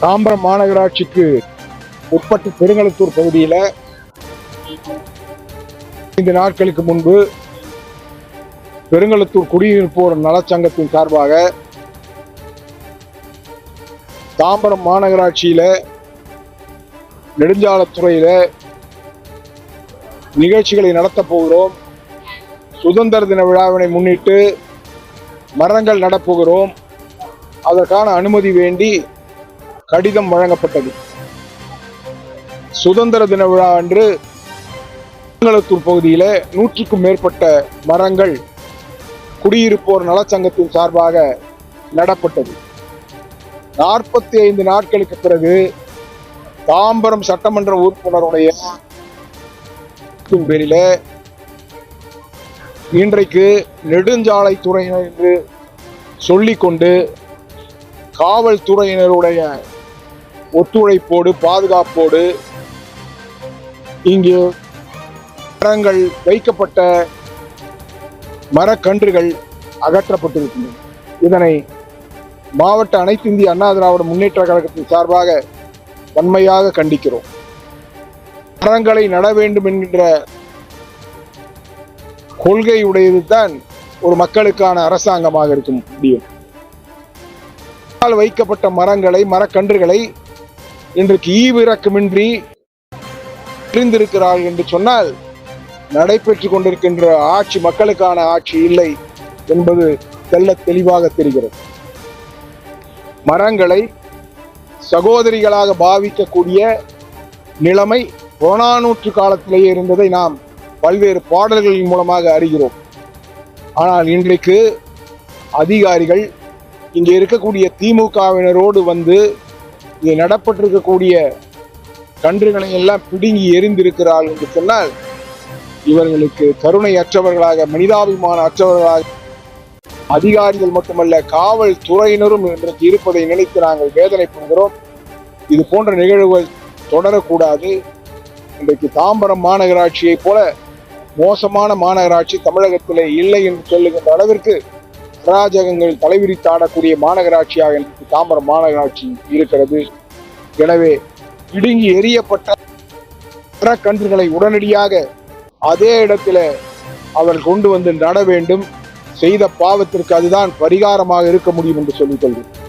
தாம்பரம் மாநகராட்சிக்கு உட்பட்ட பெருங்களத்தூர் பகுதியில் 5 நாட்களுக்கு முன்பு பெருங்களத்தூர் குடியிருப்போர் நலச்சங்கத்தின் சார்பாக தாம்பரம் மாநகராட்சியில நெடுஞ்சாலைத்துறையில நிகழ்ச்சிகளை நடத்தப் போகிறோம். சுதந்திர தின விழாவினை முன்னிட்டு மரங்கள் நடப்போகிறோம். அதற்கான அனுமதி வேண்டி கடிதம் வழங்கப்பட்டது. சுதந்திர தின விழா அன்று பெருங்களத்தூர் பகுதியில 100க்கும் மேற்பட்ட மரங்கள் குடியிருப்போர் நலச்சங்கத்தின் சார்பாக நடப்பட்டது. 45 நாட்களுக்கு பிறகு தாம்பரம் சட்டமன்ற உறுப்பினருடைய பேரில இன்றைக்கு நெடுஞ்சாலைத்துறையினர் என்று சொல்லிக்கொண்டு காவல்துறையினருடைய ஒத்துழைப்போடு பாதுகாப்போடு இங்கு மரங்கள் வைக்கப்பட்ட மரக்கன்றுகள் அகற்றப்பட்டிருக்கின்றன. இதனை மாவட்ட அனைத்து இந்திய அண்ணா திராவிட முன்னேற்ற கழகத்தின் சார்பாக வன்மையாக கண்டிக்கிறோம். மரங்களை நட வேண்டும் என்கின்ற கொள்கையுடையது தான் ஒரு மக்களுக்கான அரசாங்கமாக இருக்க முடியும். வைக்கப்பட்ட மரக்கன்றுகளை இன்றைக்கு ஈவிரக்கமின்றி பிரிந்திருக்கிறார்கள் என்று சொன்னால் நடைபெற்றுக் கொண்டிருக்கின்ற ஆட்சி மக்களுக்கான ஆட்சி இல்லை என்பது தெளிவாக தெரிகிறது. மரங்களை சகோதரிகளாக பாவிக்கக்கூடிய நிலைமை புறநானூற்று காலத்திலேயே இருந்ததை நாம் பல்வேறு பாடல்களின் மூலமாக அறிகிறோம். ஆனால் இன்றைக்கு அதிகாரிகள் இங்கே இருக்கக்கூடிய திமுகவினரோடு வந்து இங்கே நடப்பட்டிருக்கக்கூடிய கன்றுகளை எல்லாம் பிடுங்கி எரிந்திருக்கிறார்கள் என்று சொன்னால் இவர்களுக்கு கருணை அற்றவர்களாக, மனிதாபிமான அற்றவர்களாக அதிகாரிகள் மட்டுமல்ல காவல்துறையினரும் இன்றைக்கு இருப்பதை நினைத்து நாங்கள் வேதனைப்படுகிறோம். இது போன்ற நிகழ்வுகள் தொடரக்கூடாது. இன்றைக்கு தாம்பரம் மாநகராட்சியை போல மோசமான மாநகராட்சி தமிழகத்திலே இல்லை என்று சொல்லுகின்ற அளவிற்கு அராஜகங்கள் தலைவிரித்தாடக்கூடிய மாநகராட்சியாக இன்றைக்கு தாம்பரம் மாநகராட்சி இருக்கிறது. எனவே இடுங்கி எரியப்பட்ட மரக்கன்றுகளை உடனடியாக அதே இடத்துல அவர் கொண்டு வந்து நட வேண்டும். செய்த பாவத்திற்கு அதுதான் பரிகாரமாக இருக்க முடியும் என்று சொல்லிக் கொள்கிறேன்.